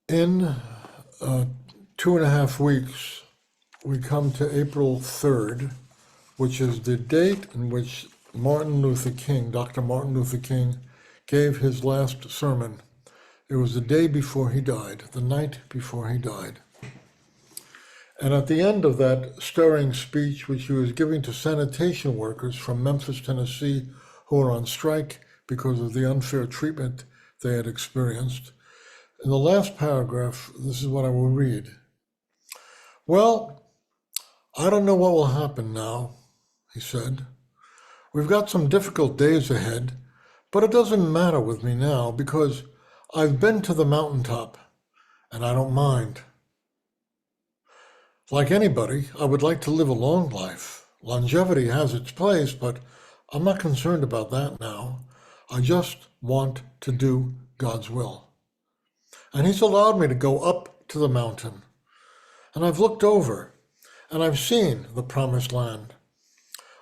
In 2.5 weeks, we come to April 3rd, which is the date in which Martin Luther King, Dr. Martin Luther King, gave his last sermon. It was the day before he died, the night before he died. And at the end of that stirring speech, which he was giving to sanitation workers from Memphis, Tennessee, who were on strike because of the unfair treatment they had experienced, in the last paragraph, this is what I will read. Well, I don't know what will happen now, he said. We've got some difficult days ahead, but it doesn't matter with me now because I've been to the mountaintop and I don't mind. Like anybody, I would like to live a long life. Longevity has its place, but I'm not concerned about that now. I just want to do God's will. And he's allowed me to go up to the mountain. And I've looked over, and I've seen the promised land.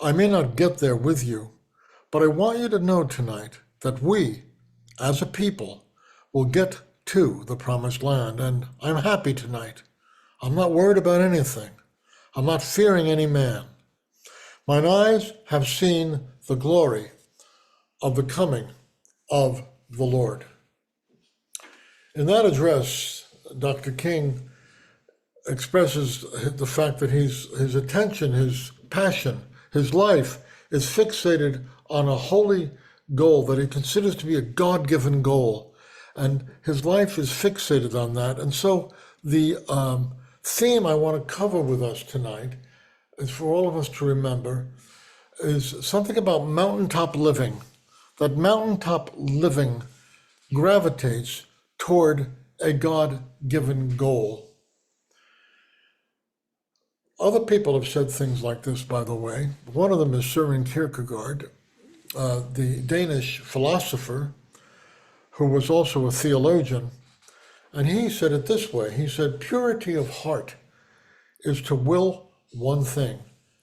I may not get there with you, but I want you to know tonight that we, as a people, will get to the promised land. And I'm happy tonight. I'm not worried about anything. I'm not fearing any man. Mine eyes have seen the glory of the coming of the Lord. In that address, Dr. King expresses the fact that his attention, his passion, his life is fixated on a holy goal that he considers to be a God-given goal. And his life is fixated on that. And so the theme I want to cover with us tonight is for all of us to remember is something about mountaintop living. That mountaintop living gravitates toward a God-given goal. Other people have said things like this, by the way. One of them is Søren Kierkegaard, the Danish philosopher who was also a theologian. And he said it this way. He said, purity of heart is to will one thing.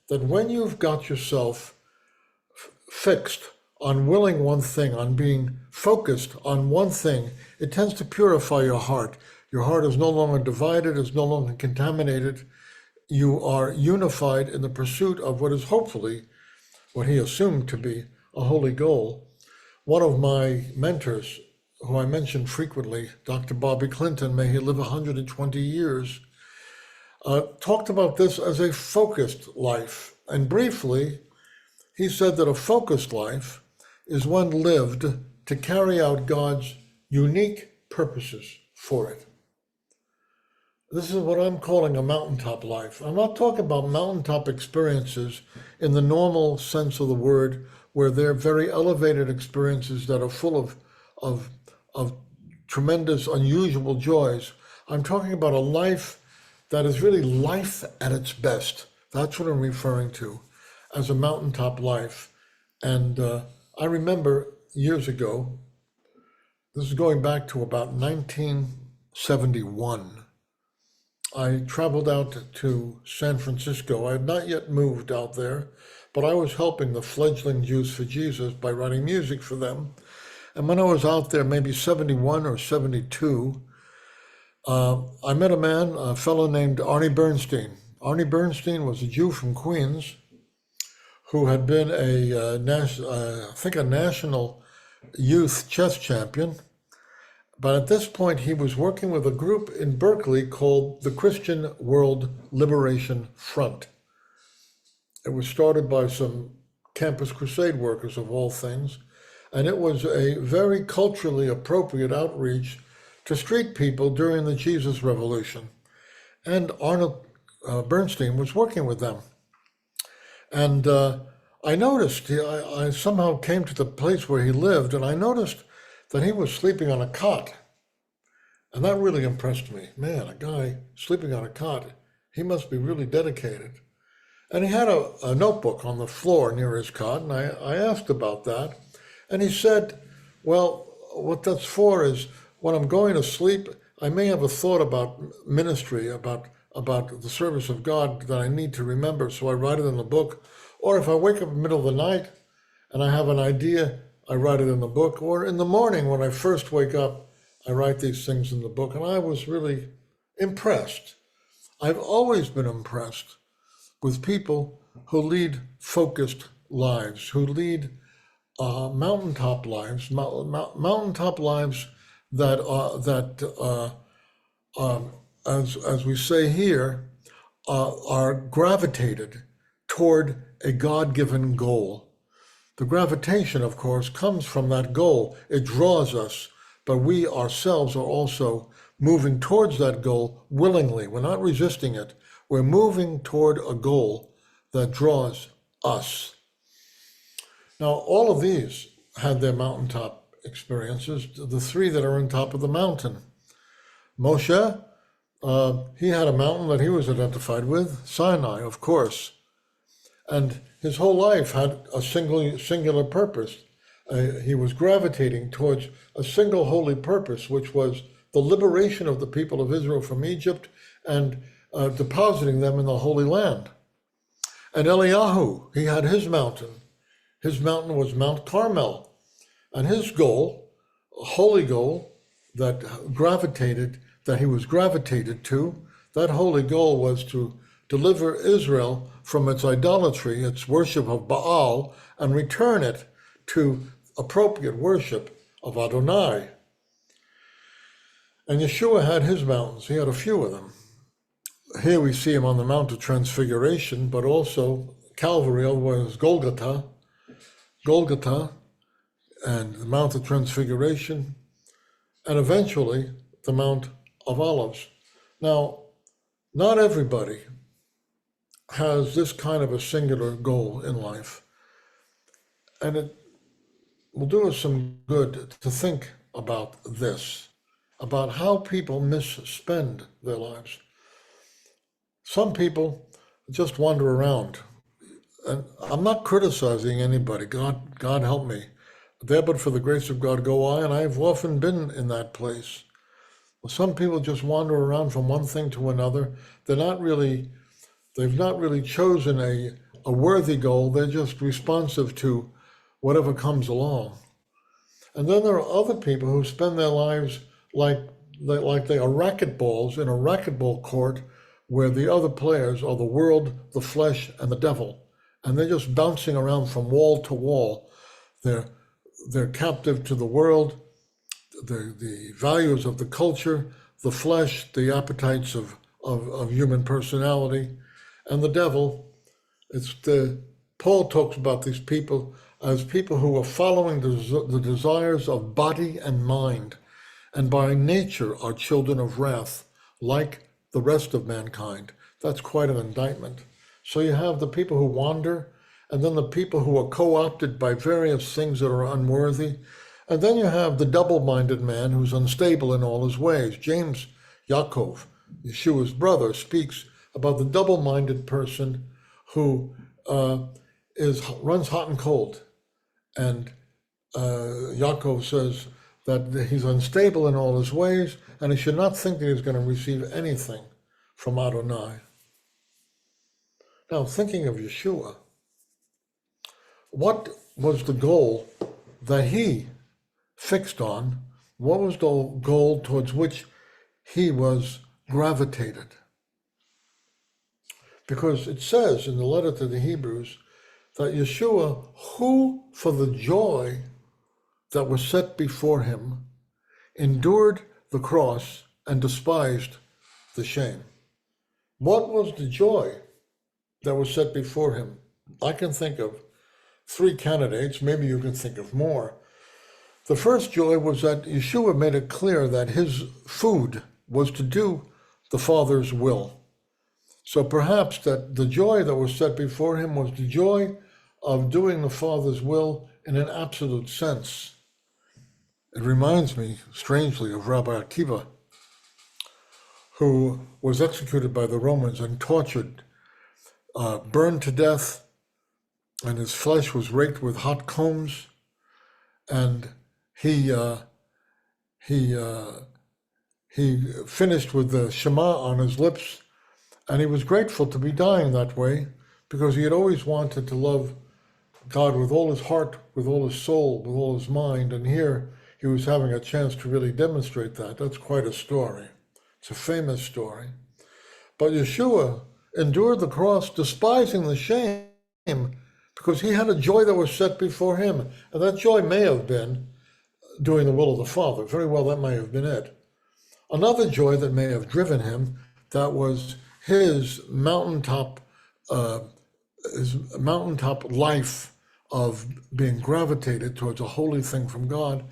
That when you've got yourself fixed on willing one thing, on being focused on one thing, it tends to purify your heart. Your heart is no longer divided, is no longer contaminated. You are unified in the pursuit of what is hopefully what he assumed to be a holy goal. One of my mentors, who I mention frequently, Dr. Bobby Clinton, may he live 120 years, talked about this as a focused life. And briefly, he said that a focused life is one lived to carry out God's unique purposes for it. This is what I'm calling a mountaintop life. I'm not talking about mountaintop experiences in the normal sense of the word, where they're very elevated experiences that are full of tremendous, unusual joys. I'm talking about a life that is really life at its best. That's what I'm referring to as a mountaintop life. And I remember years ago, this is going back to about 1971, I traveled out to San Francisco. I had not yet moved out there, but I was helping the fledgling Jews for Jesus by writing music for them. And when I was out there, maybe 71 or 72, I met a fellow named Arnie Bernstein. Arnie Bernstein was a Jew from Queens who had been a national youth chess champion. But at this point, he was working with a group in Berkeley called the Christian World Liberation Front. It was started by some Campus Crusade workers, of all things, and it was a very culturally appropriate outreach to street people during the Jesus Revolution. And Arnold Bernstein was working with them. And I noticed, I somehow came to the place where he lived, and I noticed that he was sleeping on a cot. And that really impressed me. Man, a guy sleeping on a cot, he must be really dedicated. And he had a notebook on the floor near his cot, and I asked about that. And he said, well, what that's for is when I'm going to sleep, I may have a thought about ministry, about the service of God that I need to remember, so I write it in the book. Or if I wake up in the middle of the night and I have an idea, I write it in the book. Or in the morning when I first wake up, I write these things in the book, and I was really impressed. I've always been impressed with people who lead focused lives, who lead mountaintop lives, mountaintop lives that as we say here, are gravitated toward a God-given goal. The gravitation, of course, comes from that goal. It draws us, but we ourselves are also moving towards that goal willingly. We're not resisting it. We're moving toward a goal that draws us. Now, all of these had their mountaintop experiences, the three that are on top of the mountain. Moshe, he had a mountain that he was identified with, Sinai, of course. And his whole life had a singular purpose. He was gravitating towards a single holy purpose, which was the liberation of the people of Israel from Egypt and depositing them in the Holy Land. And Eliyahu, he had his mountain. His mountain was Mount Carmel. And his goal, a holy goal that he was gravitated to, that holy goal was to deliver Israel from its idolatry, its worship of Baal, and return it to appropriate worship of Adonai. And Yeshua had his mountains. He had a few of them. Here we see him on the Mount of Transfiguration, but also Calvary was Golgotha, and the Mount of Transfiguration, and eventually the Mount of Olives. Now, not everybody has this kind of a singular goal in life. And it will do us some good to think about this, about how people misspend their lives. Some people just wander around. And I'm not criticizing anybody. God help me. There but for the grace of God go I, and I've often been in that place. Some people just wander around from one thing to another. They've not really chosen a worthy goal. They're just responsive to whatever comes along. And then there are other people who spend their lives like they are racquetballs in a racquetball court where the other players are the world, the flesh, and the devil. And they're just bouncing around from wall to wall. They're captive to the world, the values of the culture, the flesh, the appetites of human personality, and the devil. Paul talks about these people as people who are following the desires of body and mind, and by nature are children of wrath, like the rest of mankind. That's quite an indictment. So you have the people who wander, and then the people who are co-opted by various things that are unworthy. And then you have the double-minded man who's unstable in all his ways. James, Yaakov, Yeshua's brother, speaks about the double-minded person who runs hot and cold. And Yaakov says that he's unstable in all his ways, and he should not think that he's going to receive anything from Adonai. Now, thinking of Yeshua, what was the goal that he fixed on? What was the goal towards which he was gravitated? Because it says in the letter to the Hebrews that Yeshua, who for the joy that was set before him, endured the cross and despised the shame. What was the joy that was set before him? I can think of three candidates, maybe you can think of more. The first joy was that Yeshua made it clear that his food was to do the Father's will. So perhaps that the joy that was set before him was the joy of doing the Father's will in an absolute sense. It reminds me, strangely, of Rabbi Akiva, who was executed by the Romans and tortured, burned to death, and his flesh was raked with hot combs, and he finished with the Shema on his lips, and he was grateful to be dying that way because he had always wanted to love God with all his heart, with all his soul, with all his mind, and here he he was having a chance to really demonstrate that. That's quite a story. It's a famous story. But Yeshua endured the cross, despising the shame, because he had a joy that was set before him. And that joy may have been doing the will of the Father. Very well, that may have been it. Another joy that may have driven him, that was his mountaintop life of being gravitated towards a holy thing from God.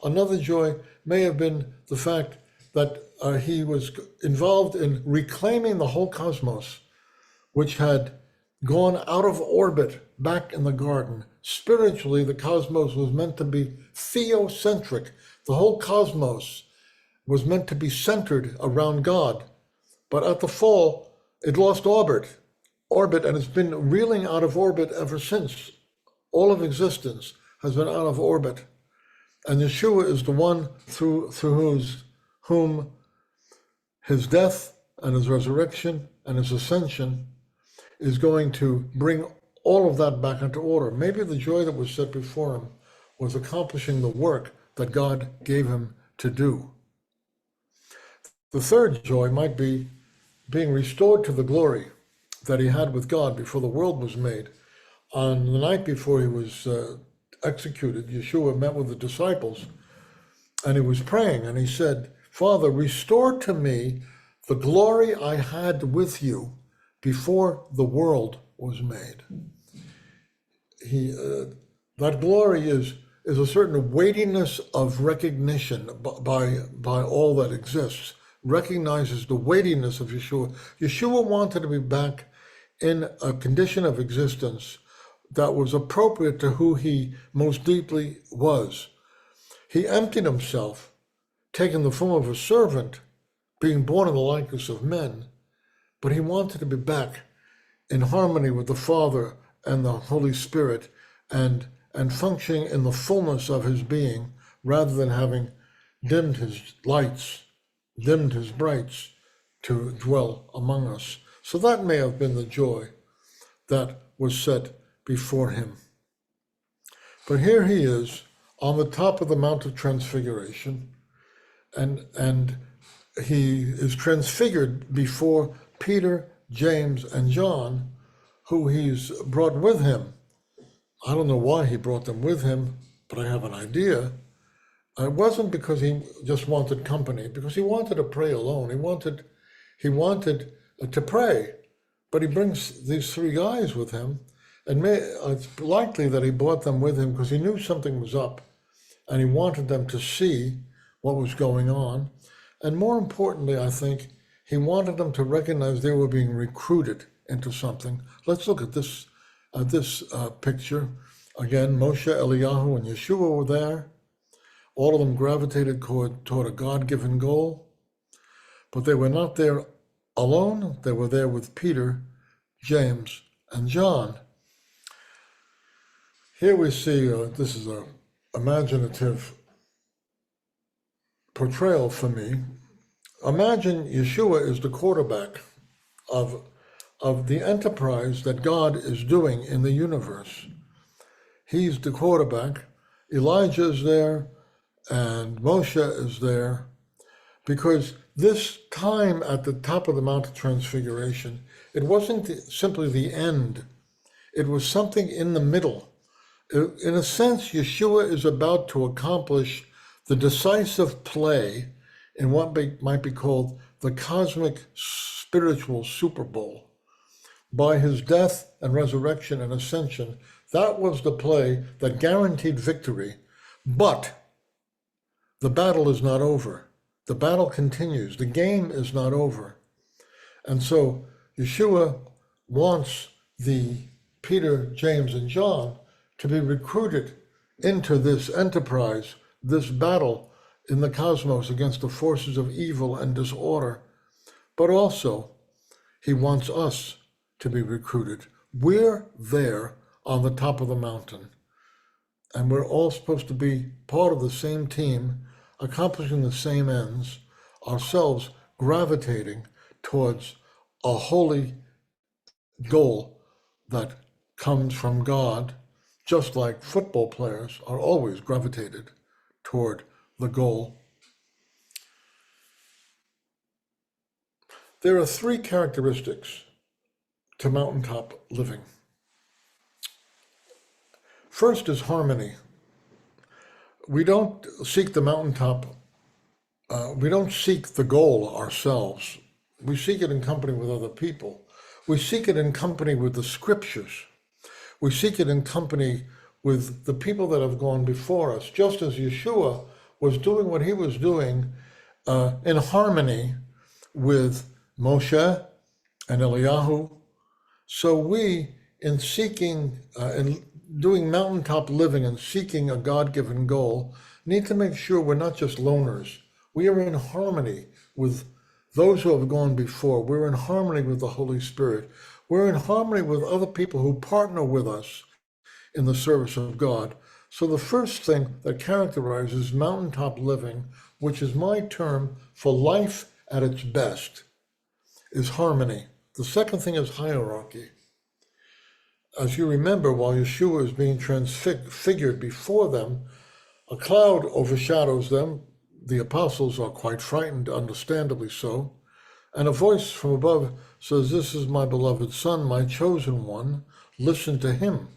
Another joy may have been the fact that he was involved in reclaiming the whole cosmos, which had gone out of orbit back in the garden. Spiritually, the cosmos was meant to be theocentric. The whole cosmos was meant to be centered around God. But at the fall, it lost orbit, and it's been reeling out of orbit ever since. All of existence has been out of orbit. And Yeshua is the one through whom his death and his resurrection and his ascension is going to bring all of that back into order. Maybe the joy that was set before him was accomplishing the work that God gave him to do. The third joy might be being restored to the glory that he had with God before the world was made. On the night before he was executed, Yeshua met with the disciples, and he was praying, and he said, Father, restore to me the glory I had with you before the world was made. That glory is a certain weightiness of recognition by all that exists, recognizes the weightiness of Yeshua. Yeshua wanted to be back in a condition of existence that was appropriate to who he most deeply was. He emptied himself, taking the form of a servant, being born in the likeness of men, but he wanted to be back in harmony with the Father and the Holy Spirit and functioning in the fullness of his being, rather than having dimmed his lights, dimmed his brights to dwell among us. So that may have been the joy that was set before him. But here he is on the top of the Mount of Transfiguration, and he is transfigured before Peter, James, and John, who he's brought with him. I don't know why he brought them with him, but I have an idea. It wasn't because he just wanted company, because he wanted to pray alone. He wanted to pray, but he brings these three guys with him, and it's likely that he brought them with him because he knew something was up, and he wanted them to see what was going on. And more importantly, I think, he wanted them to recognize they were being recruited into something. Let's look at this picture. Again, Moshe, Eliyahu, and Yeshua were there. All of them gravitated toward a God-given goal, but they were not there alone. They were there with Peter, James, and John. Here we see, this is an imaginative portrayal for me. Imagine Yeshua is the quarterback of the enterprise that God is doing in the universe. He's the quarterback. Elijah is there, and Moshe is there, because this time at the top of the Mount of Transfiguration, it wasn't simply the end. It was something in the middle. In a sense, Yeshua is about to accomplish the decisive play in what might be called the cosmic spiritual Super Bowl. By his death and resurrection and ascension, that was the play that guaranteed victory. But the battle is not over. The battle continues. The game is not over. And so Yeshua wants the Peter, James, and John to be recruited into this enterprise, this battle in the cosmos against the forces of evil and disorder. But also, he wants us to be recruited. We're there on the top of the mountain, and we're all supposed to be part of the same team, accomplishing the same ends, ourselves gravitating towards a holy goal that comes from God, just like football players are always gravitated toward the goal. There are three characteristics to mountaintop living. First is harmony. We don't seek the mountaintop, we don't seek the goal ourselves. We seek it in company with other people. We seek it in company with the scriptures. We seek it in company with the people that have gone before us, just as Yeshua was doing what he was doing in harmony with Moshe and Eliyahu. So we, in seeking, in doing mountaintop living and seeking a God-given goal, need to make sure we're not just loners. We are in harmony with those who have gone before. We're in harmony with the Holy Spirit. We're in harmony with other people who partner with us in the service of God. So the first thing that characterizes mountaintop living, which is my term for life at its best, is harmony. The second thing is hierarchy. As you remember, while Yeshua is being transfigured before them, a cloud overshadows them. The apostles are quite frightened, understandably so. And a voice from above says, "This is my beloved Son, my chosen one. Listen to him."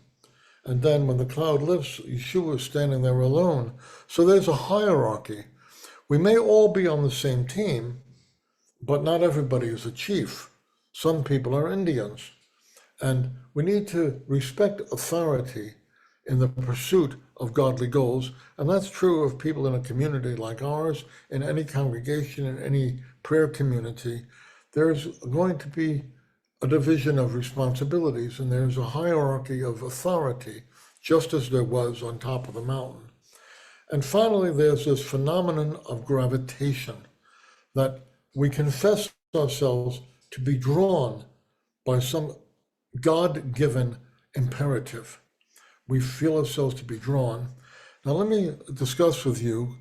And then when the cloud lifts, Yeshua is standing there alone. So there's a hierarchy. We may all be on the same team, but not everybody is a chief. Some people are Indians. And we need to respect authority in the pursuit of godly goals. And that's true of people in a community like ours, in any congregation, in any prayer community. There's going to be a division of responsibilities, and there's a hierarchy of authority, just as there was on top of the mountain. And finally, there's this phenomenon of gravitation, that we confess ourselves to be drawn by some God-given imperative. We feel ourselves to be drawn. Now let me discuss with you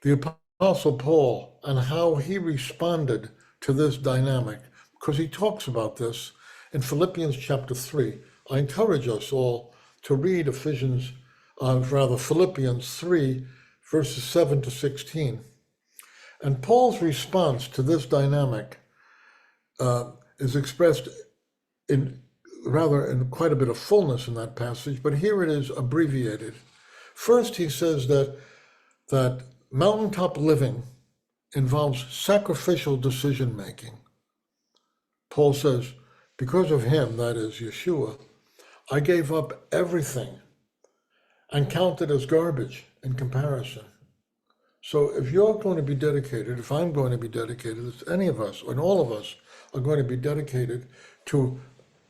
the Apostle Paul and how he responded to this dynamic, because he talks about this in Philippians chapter 3. I encourage us all to read Philippians 3, verses 7 to 16. And Paul's response to this dynamic is expressed in quite a bit of fullness in that passage, but here it is abbreviated. First, he says that mountaintop living involves sacrificial decision making. Paul says, because of him, that is Yeshua, I gave up everything and counted as garbage in comparison. So if you're going to be dedicated, if I'm going to be dedicated, if any of us, and all of us are going to be dedicated to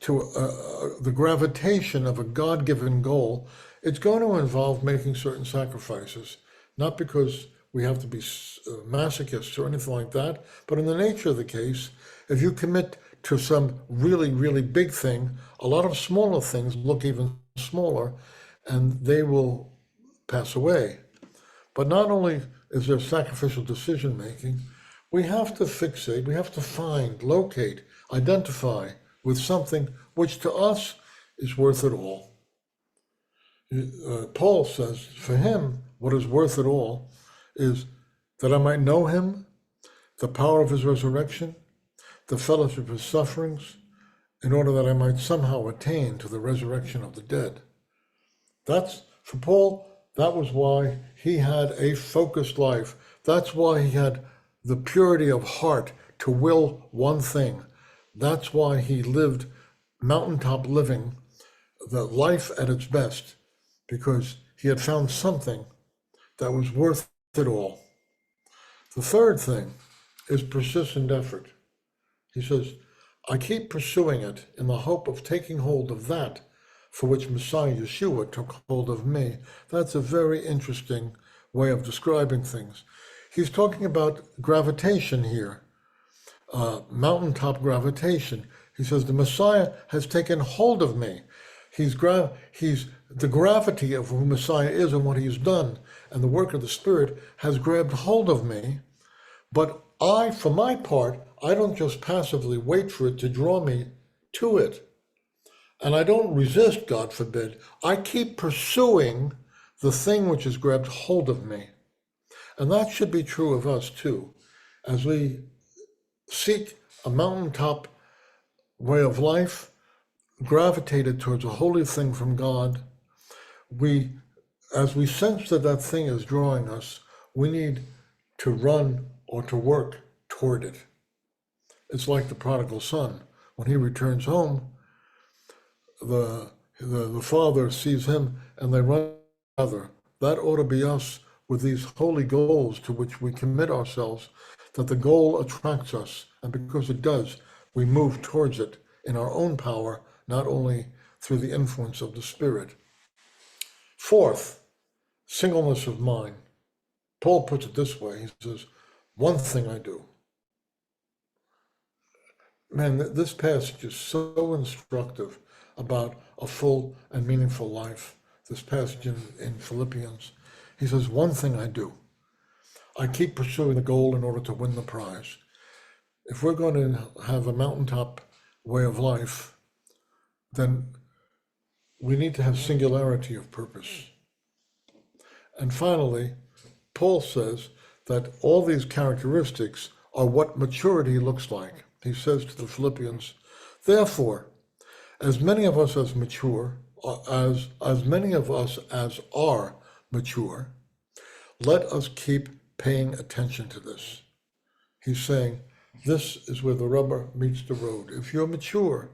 the gravitation of a God-given goal, it's going to involve making certain sacrifices, not because we have to be masochists or anything like that, but in the nature of the case, if you commit to some really, really big thing, a lot of smaller things look even smaller, and they will pass away. But not only is there sacrificial decision making, we have to fixate, we have to find, locate, identify with something which to us is worth it all. Paul says, for him, what is worth it all is that I might know him, the power of his resurrection, the fellowship of his sufferings, in order that I might somehow attain to the resurrection of the dead. That's, for Paul, that was why he had a focused life. That's why he had the purity of heart to will one thing. That's why he lived mountaintop living, the life at its best, because he had found something that was worth it all. The third thing is persistent effort. He says, I keep pursuing it in the hope of taking hold of that for which Messiah Yeshua took hold of me. That's a very interesting way of describing things. He's talking about gravitation here. Mountaintop gravitation. He says, the Messiah has taken hold of me. He's the gravity of who Messiah is and what he's done, and the work of the Spirit has grabbed hold of me. But I, for my part, I don't just passively wait for it to draw me to it. And I don't resist, God forbid. I keep pursuing the thing which has grabbed hold of me. And that should be true of us too. As we seek a mountaintop way of life, gravitated towards a holy thing from God, as we sense that that thing is drawing us, we need to run or to work toward it. It's like the prodigal son. When he returns home, the father sees him and they run together. That ought to be us with these holy goals to which we commit ourselves, that the goal attracts us. And because it does, we move towards it in our own power, not only through the influence of the Spirit. Fourth, singleness of mind. Paul puts it this way. He says, one thing I do. Man, this passage is so instructive about a full and meaningful life. This passage in Philippians. He says, one thing I do. I keep pursuing the goal in order to win the prize. If we're going to have a mountaintop way of life, then we need to have singularity of purpose. And finally, Paul says that all these characteristics are what maturity looks like. He says to the Philippians, therefore, as many of us as mature, as many of us as are mature, let us keep paying attention to this. He's saying, this is where the rubber meets the road. If you're mature,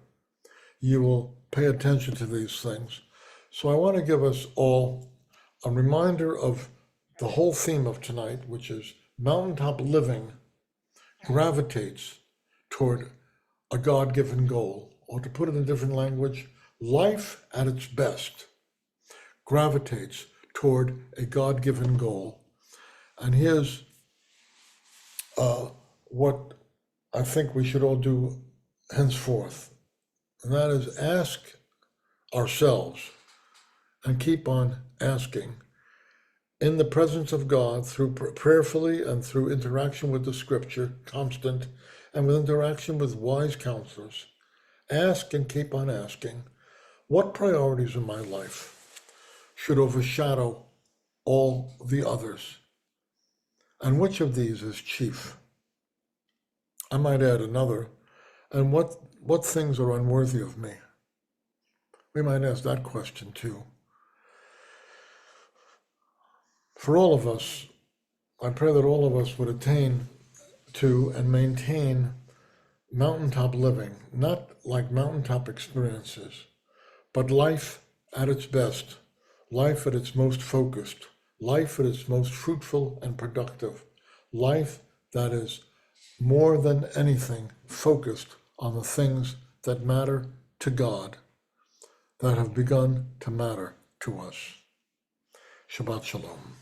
you will pay attention to these things. So I want to give us all a reminder of the whole theme of tonight, which is mountaintop living gravitates toward a God-given goal, or to put it in a different language, life at its best gravitates toward a God-given goal. And here's what I think we should all do henceforth, and that is ask ourselves and keep on asking in the presence of God through prayerfully and through interaction with the scripture, constant, and with interaction with wise counselors. Ask and keep on asking, what priorities in my life should overshadow all the others? And which of these is chief? I might add another, and what things are unworthy of me? We might ask that question too. For all of us, I pray that all of us would attain to and maintain mountaintop living, not like mountaintop experiences, but life at its best, life at its most focused, life at its most fruitful and productive, life that is more than anything focused on the things that matter to God, that have begun to matter to us. Shabbat Shalom.